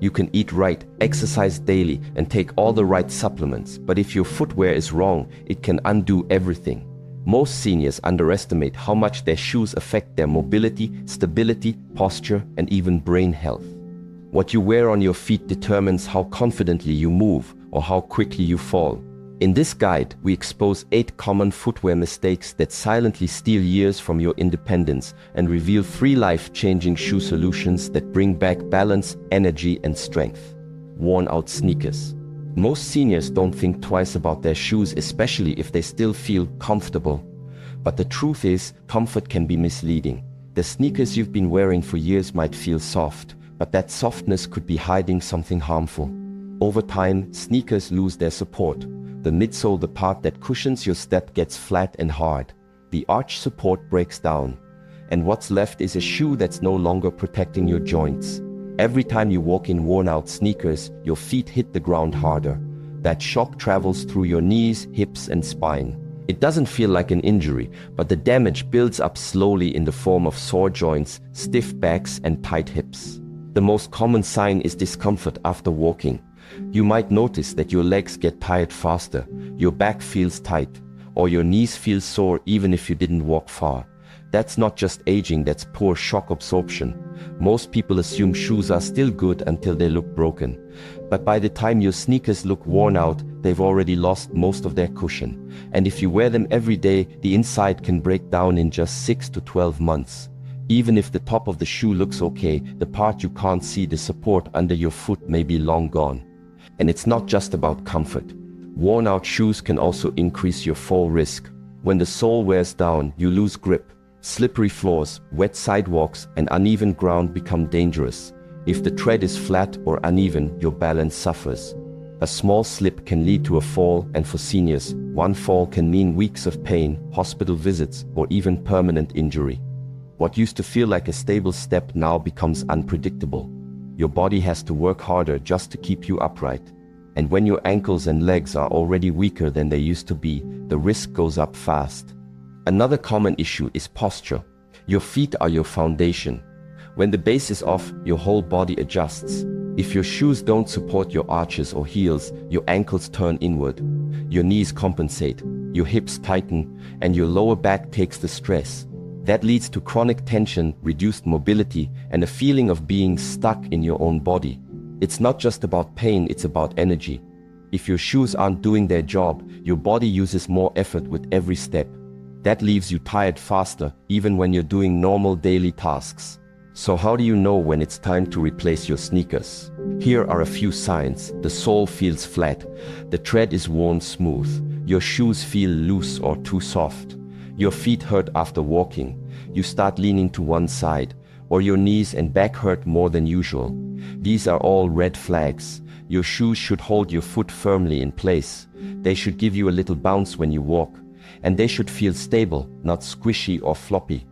You can eat right, exercise daily, and take all the right supplements, but if your footwear is wrong, it can undo everything. Most seniors underestimate how much their shoes affect their mobility, stability, posture, and even brain health. What you wear on your feet determines how confidently you move or how quickly you fall. In this guide, we expose 8 common footwear mistakes that silently steal years from your independence and reveal 3 life-changing shoe solutions that bring back balance, energy, and strength. Worn-out sneakers. Most seniors don't think twice about their shoes, especially if they still feel comfortable. But the truth is, comfort can be misleading. The sneakers you've been wearing for years might feel soft, but that softness could be hiding something harmful. Over time, sneakers lose their support. The midsole, the part that cushions your step, gets flat and hard. The arch support breaks down. And what's left is a shoe that's no longer protecting your joints. Every time you walk in worn-out sneakers, your feet hit the ground harder. That shock travels through your knees, hips, and spine. It doesn't feel like an injury, but the damage builds up slowly in the form of sore joints, stiff backs, and tight hips. The most common sign is discomfort after walking. You might notice that your legs get tired faster, your back feels tight, or your knees feel sore even if you didn't walk far. That's not just aging, that's poor shock absorption. Most people assume shoes are still good until they look broken. But by the time your sneakers look worn out, they've already lost most of their cushion. And if you wear them every day, the inside can break down in just 6 to 12 months. Even if the top of the shoe looks okay, the part you can't see, the support under your foot, may be long gone. And it's not just about comfort. Worn-out shoes can also increase your fall risk. When the sole wears down, you lose grip. Slippery floors, wet sidewalks, and uneven ground become dangerous. If the tread is flat or uneven, your balance suffers. A small slip can lead to a fall, and for seniors, one fall can mean weeks of pain, hospital visits, or even permanent injury. What used to feel like a stable step now becomes unpredictable. Your body has to work harder just to keep you upright. And when your ankles and legs are already weaker than they used to be, the risk goes up fast. Another common issue is posture. Your feet are your foundation. When the base is off, your whole body adjusts. If your shoes don't support your arches or heels, your ankles turn inward. Your knees compensate, your hips tighten, and your lower back takes the stress. That leads to chronic tension, reduced mobility, and a feeling of being stuck in your own body. It's not just about pain, it's about energy. If your shoes aren't doing their job, your body uses more effort with every step. That leaves you tired faster, even when you're doing normal daily tasks. So how do you know when it's time to replace your sneakers? Here are a few signs. The sole feels flat. The tread is worn smooth. Your shoes feel loose or too soft. Your feet hurt after walking. You start leaning to one side, or your knees and back hurt more than usual. These are all red flags. Your shoes should hold your foot firmly in place. They should give you a little bounce when you walk. And they should feel stable, not squishy or floppy.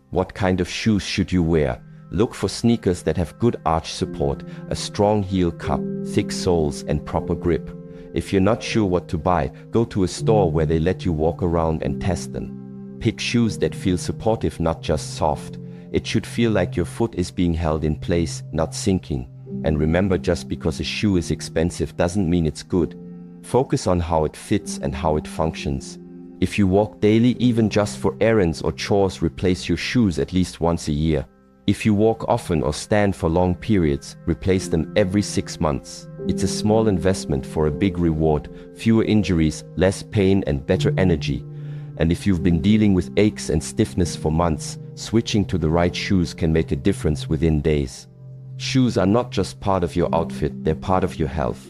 What kind of shoes should you wear? Look for sneakers that have good arch support, a strong heel cup, thick soles, and proper grip. If you're not sure what to buy, go to a store where they let you walk around and test them. Pick shoes that feel supportive, not just soft. It should feel like your foot is being held in place, not sinking. And remember, just because a shoe is expensive doesn't mean it's good. Focus on how it fits and how it functions. If you walk daily, even just for errands or chores, replace your shoes at least once a year. If you walk often or stand for long periods, replace them every 6 months. It's a small investment for a big reward, fewer injuries, less pain, and better energy. And if you've been dealing with aches and stiffness for months, switching to the right shoes can make a difference within days. Shoes are not just part of your outfit, they're part of your health.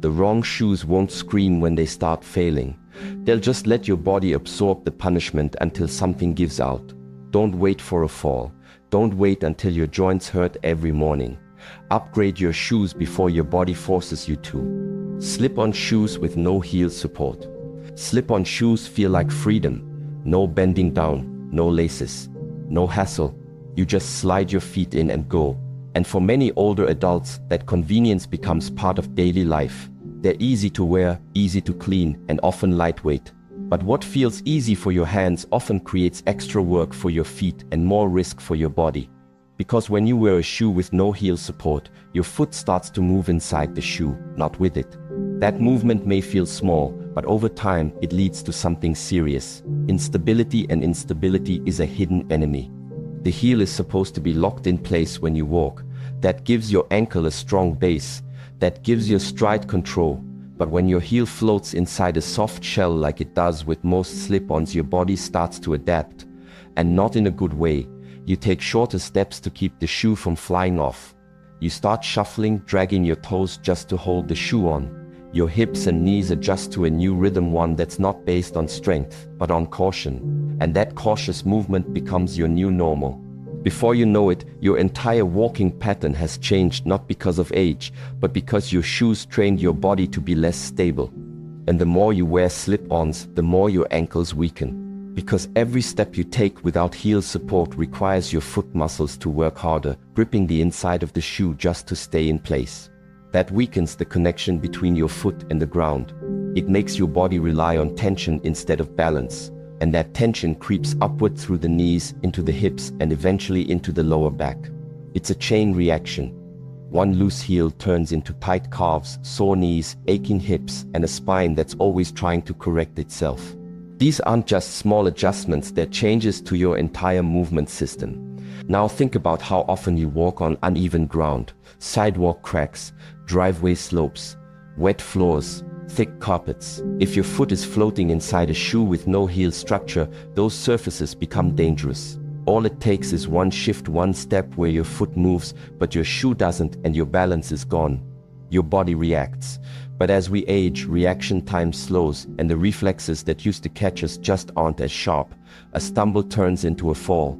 The wrong shoes won't scream when they start failing. They'll just let your body absorb the punishment until something gives out. Don't wait for a fall. Don't wait until your joints hurt every morning. Upgrade your shoes before your body forces you to. Slip-on shoes with no heel support. Slip-on shoes feel like freedom. No bending down, no laces, no hassle. You just slide your feet in and go. And for many older adults, that convenience becomes part of daily life. They're easy to wear, easy to clean, and often lightweight. But what feels easy for your hands often creates extra work for your feet and more risk for your body. Because when you wear a shoe with no heel support, your foot starts to move inside the shoe, not with it. That movement may feel small, but over time it leads to something serious. Instability, and instability is a hidden enemy. The heel is supposed to be locked in place when you walk. That gives your ankle a strong base. That gives your stride control. But when your heel floats inside a soft shell like it does with most slip-ons, your body starts to adapt. And not in a good way. You take shorter steps to keep the shoe from flying off. You start shuffling, dragging your toes just to hold the shoe on. Your hips and knees adjust to a new rhythm, one that's not based on strength, but on caution. And that cautious movement becomes your new normal. Before you know it, your entire walking pattern has changed, not because of age, but because your shoes trained your body to be less stable. And the more you wear slip-ons, the more your ankles weaken. Because every step you take without heel support requires your foot muscles to work harder, gripping the inside of the shoe just to stay in place. That weakens the connection between your foot and the ground. It makes your body rely on tension instead of balance. And that tension creeps upward through the knees, into the hips, and eventually into the lower back. It's a chain reaction. One loose heel turns into tight calves, sore knees, aching hips, and a spine that's always trying to correct itself. These aren't just small adjustments, they're changes to your entire movement system. Now think about how often you walk on uneven ground, sidewalk cracks, driveway slopes, wet floors, thick carpets. If your foot is floating inside a shoe with no heel structure, those surfaces become dangerous. All it takes is one shift, one step where your foot moves, but your shoe doesn't, and your balance is gone. Your body reacts. But as we age, reaction time slows, and the reflexes that used to catch us just aren't as sharp. A stumble turns into a fall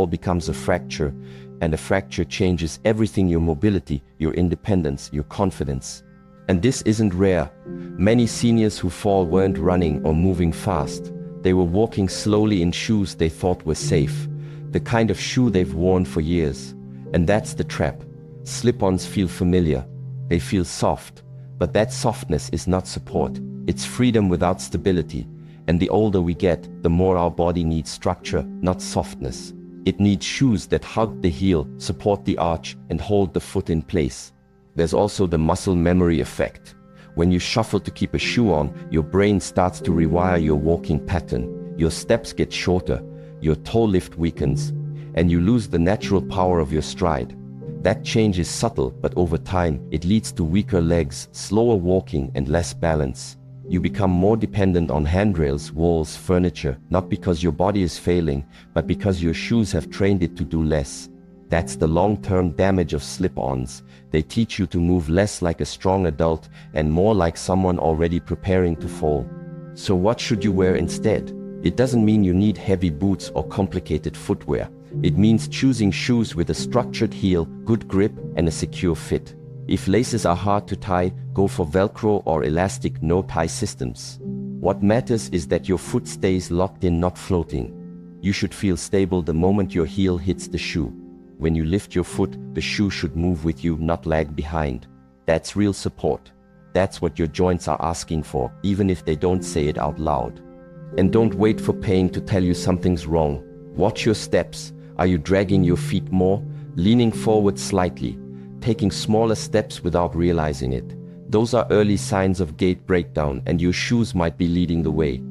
becomes a fracture, and a fracture changes everything: your mobility, your independence, your confidence. And this isn't rare. Many seniors who fall weren't running or moving fast. They were walking slowly in shoes they thought were safe, the kind of shoe they've worn for years. And that's the trap. Slip-ons feel familiar. They feel soft. But that softness is not support. It's freedom without stability. And the older we get, the more our body needs structure, not softness. It needs shoes that hug the heel, support the arch, and hold the foot in place. There's also the muscle memory effect. When you shuffle to keep a shoe on, your brain starts to rewire your walking pattern. Your steps get shorter, your toe lift weakens, and you lose the natural power of your stride. That change is subtle, but over time, it leads to weaker legs, slower walking, and less balance. You become more dependent on handrails, walls, furniture, not because your body is failing, but because your shoes have trained it to do less. That's the long-term damage of slip-ons. They teach you to move less like a strong adult and more like someone already preparing to fall. So what should you wear instead? It doesn't mean you need heavy boots or complicated footwear. It means choosing shoes with a structured heel, good grip, and a secure fit. If laces are hard to tie, go for Velcro or elastic no-tie systems. What matters is that your foot stays locked in, not floating. You should feel stable the moment your heel hits the shoe. When you lift your foot, the shoe should move with you, not lag behind. That's real support. That's what your joints are asking for, even if they don't say it out loud. And don't wait for pain to tell you something's wrong. Watch your steps. Are you dragging your feet more? Leaning forward slightly? Taking smaller steps without realizing it? Those are early signs of gait breakdown, and your shoes might be leading the way.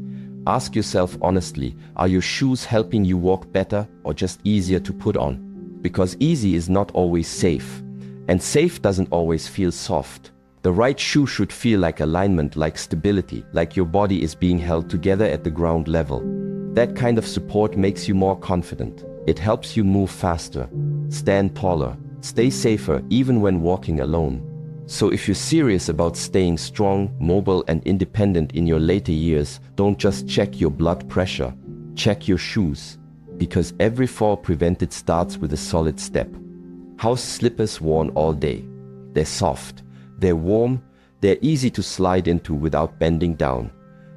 Ask yourself honestly, are your shoes helping you walk better or just easier to put on? Because easy is not always safe, and safe doesn't always feel soft. The right shoe should feel like alignment, like stability, like your body is being held together at the ground level. That kind of support makes you more confident. It helps you move faster, stand taller, stay safer even when walking alone. So if you're serious about staying strong, mobile, and independent in your later years, don't just check your blood pressure, check your shoes. Because every fall prevented starts with a solid step. House slippers worn all day. They're soft, they're warm, they're easy to slide into without bending down.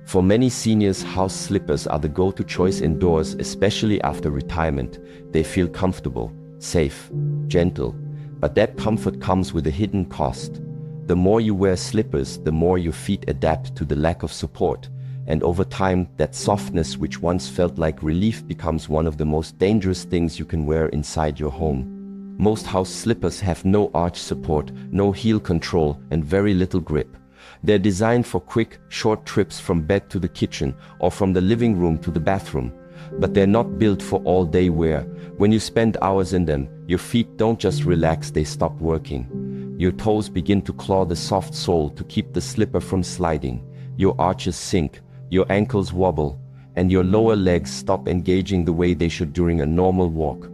For many seniors, house slippers are the go-to choice indoors, especially after retirement. They feel comfortable, safe, gentle, but that comfort comes with a hidden cost. The more you wear slippers, the more your feet adapt to the lack of support. And over time, that softness which once felt like relief becomes one of the most dangerous things you can wear inside your home. Most house slippers have no arch support, no heel control, and very little grip. They're designed for quick, short trips from bed to the kitchen or from the living room to the bathroom. But they're not built for all-day wear. When you spend hours in them, your feet don't just relax, they stop working. Your toes begin to claw the soft sole to keep the slipper from sliding. Your arches sink, your ankles wobble, and your lower legs stop engaging the way they should during a normal walk.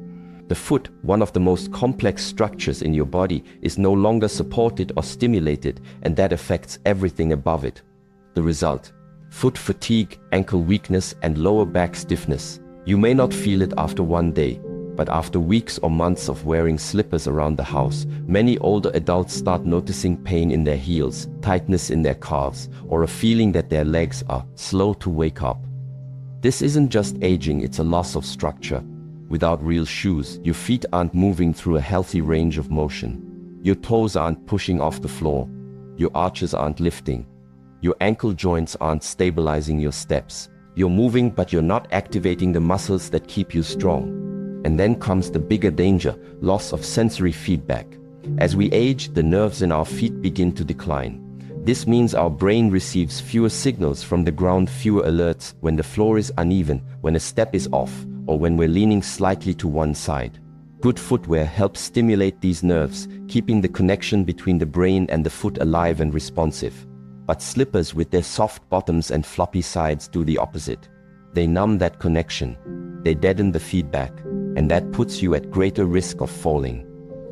The foot, one of the most complex structures in your body, is no longer supported or stimulated, and that affects everything above it. The result: foot fatigue, ankle weakness, and lower back stiffness. You may not feel it after one day, but after weeks or months of wearing slippers around the house, many older adults start noticing pain in their heels, tightness in their calves, or a feeling that their legs are slow to wake up. This isn't just aging, it's a loss of structure. Without real shoes, your feet aren't moving through a healthy range of motion. Your toes aren't pushing off the floor. Your arches aren't lifting. Your ankle joints aren't stabilizing your steps. You're moving, but you're not activating the muscles that keep you strong. And then comes the bigger danger: loss of sensory feedback. As we age, the nerves in our feet begin to decline. This means our brain receives fewer signals from the ground, fewer alerts when the floor is uneven, when a step is off, or when we're leaning slightly to one side. Good footwear helps stimulate these nerves, keeping the connection between the brain and the foot alive and responsive. But slippers with their soft bottoms and floppy sides do the opposite. They numb that connection. They deaden the feedback, and that puts you at greater risk of falling.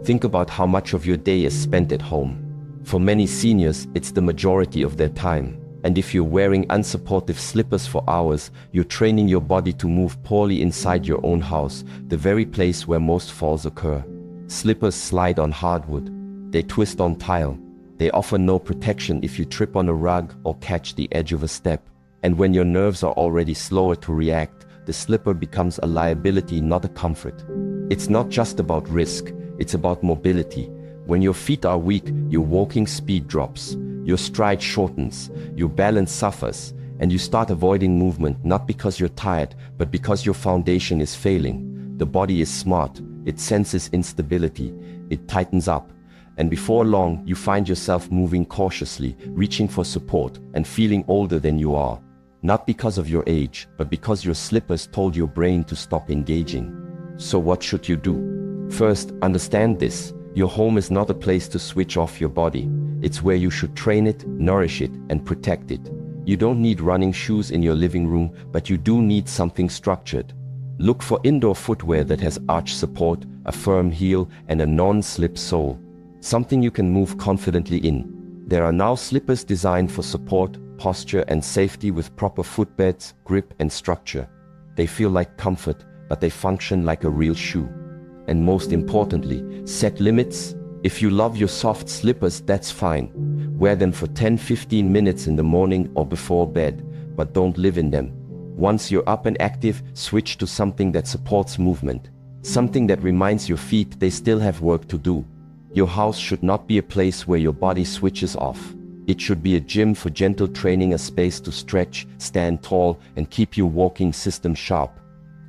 Think about how much of your day is spent at home. For many seniors, it's the majority of their time. And if you're wearing unsupportive slippers for hours, you're training your body to move poorly inside your own house, the very place where most falls occur. Slippers slide on hardwood. They twist on tile. They offer no protection if you trip on a rug or catch the edge of a step. And when your nerves are already slower to react, the slipper becomes a liability, not a comfort. It's not just about risk, it's about mobility. When your feet are weak, your walking speed drops. Your stride shortens, your balance suffers, and you start avoiding movement, not because you're tired, but because your foundation is failing. The body is smart, it senses instability, it tightens up, and before long you find yourself moving cautiously, reaching for support, and feeling older than you are. Not because of your age, but because your slippers told your brain to stop engaging. So what should you do? First, understand this. Your home is not a place to switch off your body. It's where you should train it, nourish it, and protect it. You don't need running shoes in your living room, but you do need something structured. Look for indoor footwear that has arch support, a firm heel, and a non-slip sole. Something you can move confidently in. There are now slippers designed for support, posture, and safety with proper footbeds, grip, and structure. They feel like comfort, but they function like a real shoe. And most importantly, set limits. If you love your soft slippers, that's fine. Wear them for 10-15 minutes in the morning or before bed, but don't live in them. Once you're up and active, switch to something that supports movement. Something that reminds your feet they still have work to do. Your house should not be a place where your body switches off. It should be a gym for gentle training, a space to stretch, stand tall, and keep your walking system sharp.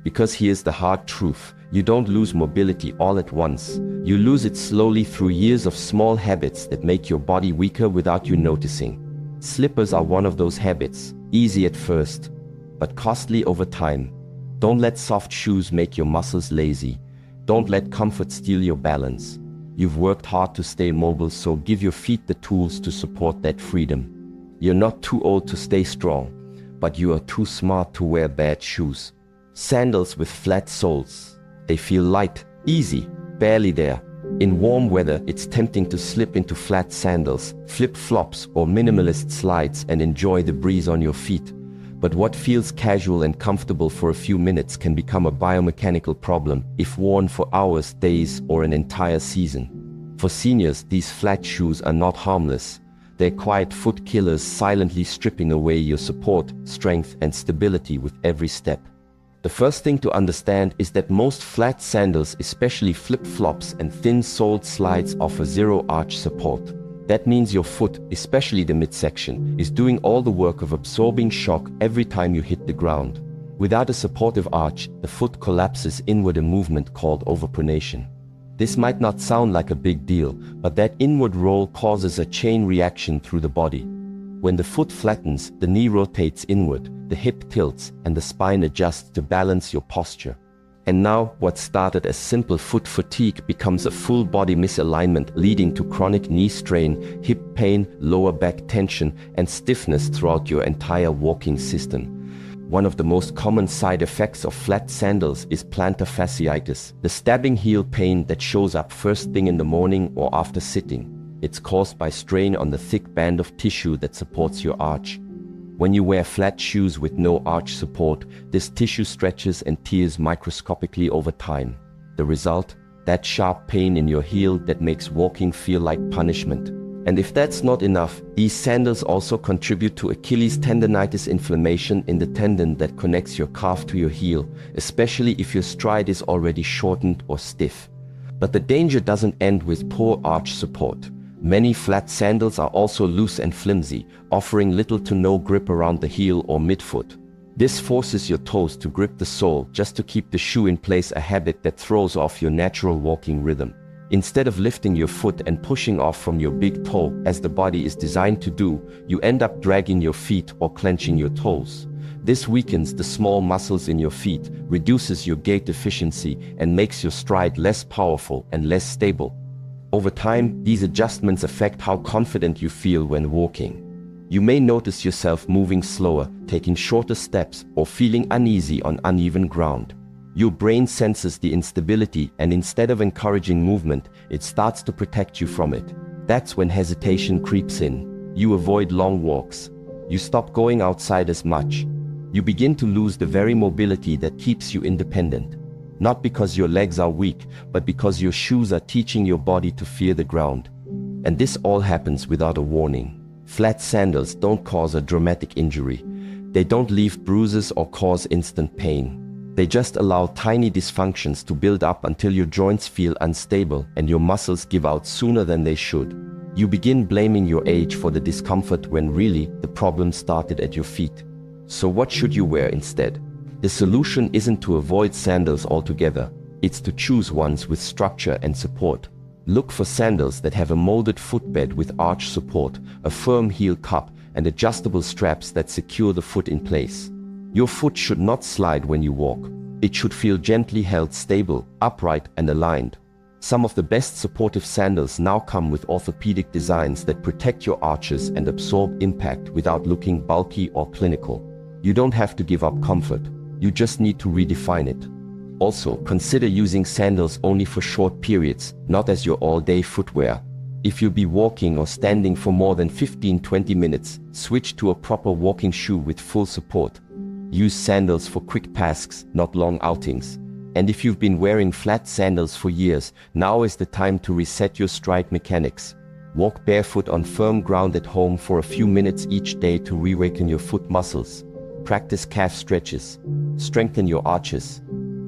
Because here's the hard truth. You don't lose mobility all at once. You lose it slowly through years of small habits that make your body weaker without you noticing. Slippers are one of those habits, easy at first, but costly over time. Don't let soft shoes make your muscles lazy. Don't let comfort steal your balance. You've worked hard to stay mobile, so give your feet the tools to support that freedom. You're not too old to stay strong, but you are too smart to wear bad shoes. Sandals with flat soles. They feel light, easy, barely there. In warm weather, it's tempting to slip into flat sandals, flip-flops, or minimalist slides and enjoy the breeze on your feet. But what feels casual and comfortable for a few minutes can become a biomechanical problem if worn for hours, days, or an entire season. For seniors, these flat shoes are not harmless. They're quiet foot killers, silently stripping away your support, strength, and stability with every step. The first thing to understand is that most flat sandals, especially flip-flops and thin-soled slides, offer zero arch support. That means your foot, especially the midsection, is doing all the work of absorbing shock every time you hit the ground. Without a supportive arch, the foot collapses inward, a movement called overpronation. This might not sound like a big deal, but that inward roll causes a chain reaction through the body. When the foot flattens, the knee rotates inward, the hip tilts, and the spine adjusts to balance your posture. And now, what started as simple foot fatigue becomes a full body misalignment, leading to chronic knee strain, hip pain, lower back tension, and stiffness throughout your entire walking system. One of the most common side effects of flat sandals is plantar fasciitis, the stabbing heel pain that shows up first thing in the morning or after sitting. It's caused by strain on the thick band of tissue that supports your arch. When you wear flat shoes with no arch support, this tissue stretches and tears microscopically over time. The result? That sharp pain in your heel that makes walking feel like punishment. And if that's not enough, these sandals also contribute to Achilles tendonitis, inflammation in the tendon that connects your calf to your heel, especially if your stride is already shortened or stiff. But the danger doesn't end with poor arch support. Many flat sandals are also loose and flimsy, offering little to no grip around the heel or midfoot. This forces your toes to grip the sole just to keep the shoe in place, a habit that throws off your natural walking rhythm. Instead of lifting your foot and pushing off from your big toe, as the body is designed to do, you end up dragging your feet or clenching your toes. This weakens the small muscles in your feet, reduces your gait efficiency, and makes your stride less powerful and less stable. Over time, these adjustments affect how confident you feel when walking. You may notice yourself moving slower, taking shorter steps, or feeling uneasy on uneven ground. Your brain senses the instability, and instead of encouraging movement, it starts to protect you from it. That's when hesitation creeps in. You avoid long walks. You stop going outside as much. You begin to lose the very mobility that keeps you independent. Not because your legs are weak, but because your shoes are teaching your body to fear the ground. And this all happens without a warning. Flat sandals don't cause a dramatic injury. They don't leave bruises or cause instant pain. They just allow tiny dysfunctions to build up until your joints feel unstable and your muscles give out sooner than they should. You begin blaming your age for the discomfort when really the problem started at your feet. So what should you wear instead? The solution isn't to avoid sandals altogether. It's to choose ones with structure and support. Look for sandals that have a molded footbed with arch support, a firm heel cup, and adjustable straps that secure the foot in place. Your foot should not slide when you walk. It should feel gently held stable, upright, and aligned. Some of the best supportive sandals now come with orthopedic designs that protect your arches and absorb impact without looking bulky or clinical. You don't have to give up comfort. You just need to redefine it. Also, consider using sandals only for short periods, not as your all-day footwear. If you'll be walking or standing for more than 15-20 minutes, switch to a proper walking shoe with full support. Use sandals for quick tasks, not long outings. And if you've been wearing flat sandals for years, now is the time to reset your stride mechanics. Walk barefoot on firm ground at home for a few minutes each day to reawaken your foot muscles. Practice calf stretches. Strengthen your arches.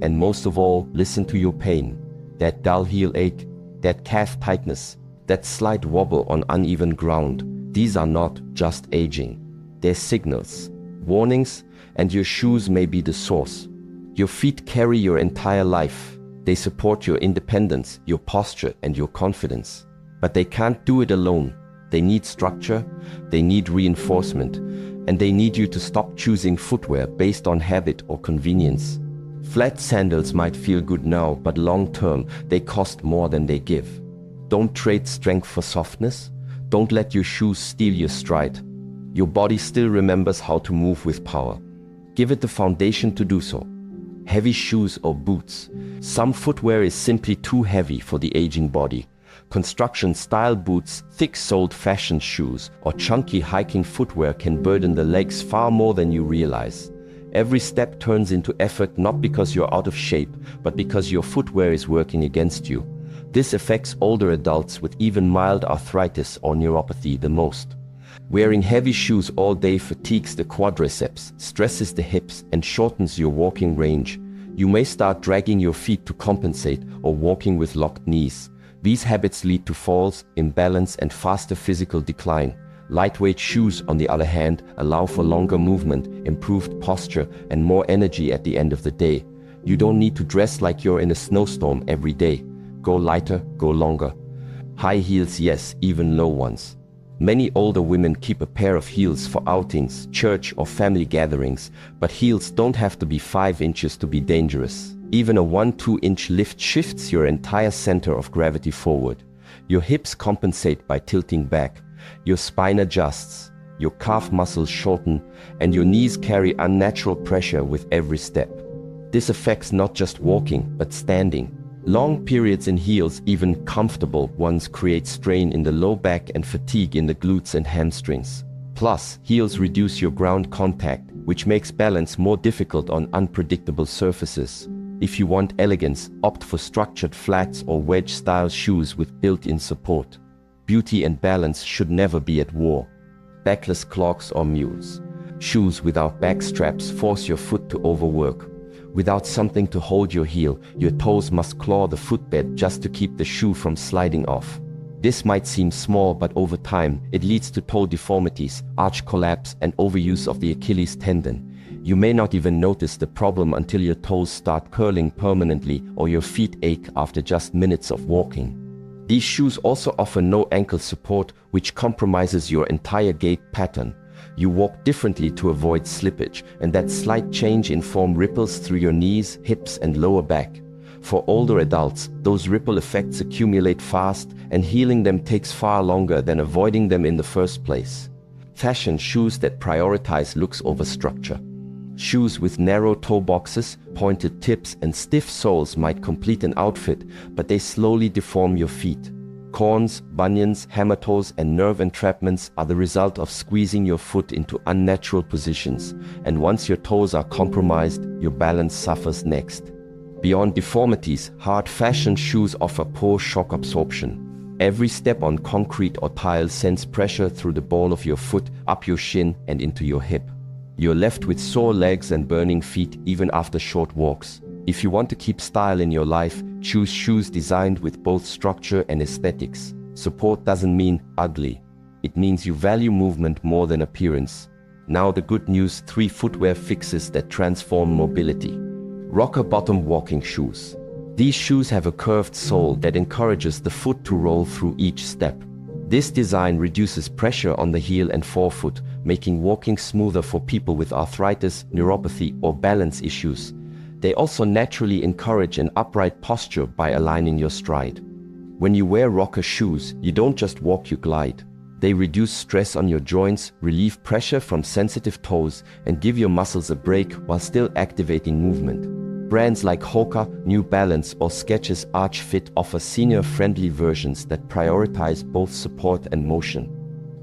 And most of all, listen to your pain. That dull heel ache, that calf tightness, that slight wobble on uneven ground. These are not just aging. They're signals, warnings, and your shoes may be the source. Your feet carry your entire life. They support your independence, your posture, and your confidence. But they can't do it alone. They need structure, they need reinforcement, and they need you to stop choosing footwear based on habit or convenience. Flat sandals might feel good now, but long term, they cost more than they give. Don't trade strength for softness. Don't let your shoes steal your stride. Your body still remembers how to move with power. Give it the foundation to do so. Heavy shoes or boots. Some footwear is simply too heavy for the aging body. Construction-style boots, thick-soled fashion shoes, or chunky hiking footwear can burden the legs far more than you realize. Every step turns into effort not because you're out of shape, but because your footwear is working against you. This affects older adults with even mild arthritis or neuropathy the most. Wearing heavy shoes all day fatigues the quadriceps, stresses the hips, and shortens your walking range. You may start dragging your feet to compensate or walking with locked knees. These habits lead to falls, imbalance, and faster physical decline. Lightweight shoes, on the other hand, allow for longer movement, improved posture, and more energy at the end of the day. You don't need to dress like you're in a snowstorm every day. Go lighter, go longer. High heels, yes, even low ones. Many older women keep a pair of heels for outings, church or family gatherings, but heels don't have to be 5 inches to be dangerous. Even a 1-2 inch lift shifts your entire center of gravity forward. Your hips compensate by tilting back. Your spine adjusts. Your calf muscles shorten, and your knees carry unnatural pressure with every step. This affects not just walking, but standing. Long periods in heels, even comfortable ones, create strain in the low back and fatigue in the glutes and hamstrings. Plus, heels reduce your ground contact, which makes balance more difficult on unpredictable surfaces. If you want elegance, opt for structured flats or wedge-style shoes with built-in support. Beauty and balance should never be at war. Backless clogs or mules. Shoes without back straps force your foot to overwork. Without something to hold your heel, your toes must claw the footbed just to keep the shoe from sliding off. This might seem small, but over time, it leads to toe deformities, arch collapse, and overuse of the Achilles tendon. You may not even notice the problem until your toes start curling permanently or your feet ache after just minutes of walking. These shoes also offer no ankle support, which compromises your entire gait pattern. You walk differently to avoid slippage, and that slight change in form ripples through your knees, hips, and lower back. For older adults, those ripple effects accumulate fast, and healing them takes far longer than avoiding them in the first place. Fashion shoes that prioritize looks over structure. Shoes with narrow toe boxes, pointed tips, and stiff soles might complete an outfit, but they slowly deform your feet. Corns, bunions, hammer toes, and nerve entrapments are the result of squeezing your foot into unnatural positions, and once your toes are compromised, your balance suffers next. Beyond deformities, hard fashion shoes offer poor shock absorption. Every step on concrete or tile sends pressure through the ball of your foot, up your shin, and into your hip. You're left with sore legs and burning feet even after short walks. If you want to keep style in your life, choose shoes designed with both structure and aesthetics. Support doesn't mean ugly. It means you value movement more than appearance. Now the good news: 3 footwear fixes that transform mobility. Rocker bottom walking shoes. These shoes have a curved sole that encourages the foot to roll through each step. This design reduces pressure on the heel and forefoot, making walking smoother for people with arthritis, neuropathy, or balance issues. They also naturally encourage an upright posture by aligning your stride. When you wear rocker shoes, you don't just walk, you glide. They reduce stress on your joints, relieve pressure from sensitive toes, and give your muscles a break while still activating movement. Brands like Hoka, New Balance, or Skechers Arch Fit offer senior-friendly versions that prioritize both support and motion.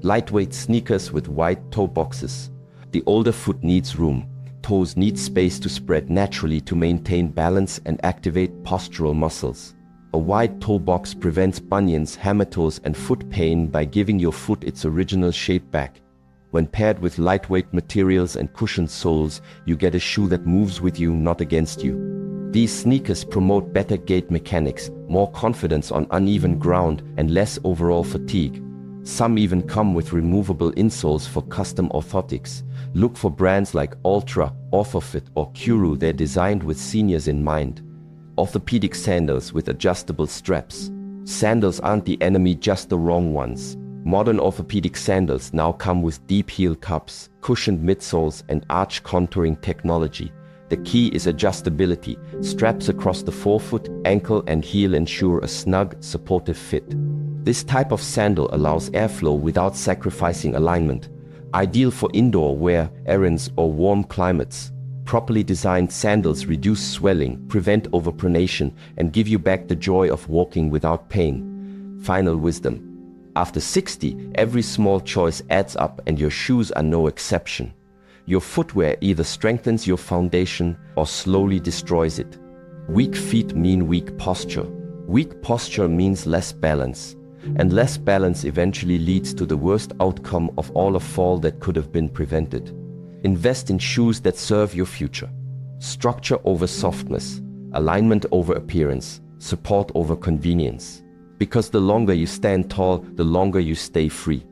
Lightweight sneakers with wide toe boxes. The older foot needs room. Toes need space to spread naturally to maintain balance and activate postural muscles. A wide toe box prevents bunions, hammer toes, and foot pain by giving your foot its original shape back. When paired with lightweight materials and cushioned soles, you get a shoe that moves with you, not against you. These sneakers promote better gait mechanics, more confidence on uneven ground, and less overall fatigue. Some even come with removable insoles for custom orthotics. Look for brands like Ultra, Orthofit, or Kuru. They're designed with seniors in mind. Orthopedic sandals with adjustable straps. Sandals aren't the enemy, just the wrong ones. Modern orthopedic sandals now come with deep heel cups, cushioned midsoles, and arch contouring technology. The key is adjustability. Straps across the forefoot, ankle, and heel ensure a snug, supportive fit. This type of sandal allows airflow without sacrificing alignment. Ideal for indoor wear, errands, or warm climates. Properly designed sandals reduce swelling, prevent overpronation, and give you back the joy of walking without pain. Final wisdom: after 60, every small choice adds up, and your shoes are no exception. Your footwear either strengthens your foundation or slowly destroys it. Weak feet mean weak posture. Weak posture means less balance. And less balance eventually leads to the worst outcome of all: a fall that could have been prevented. Invest in shoes that serve your future. Structure over softness, alignment over appearance, support over convenience. Because the longer you stand tall, the longer you stay free.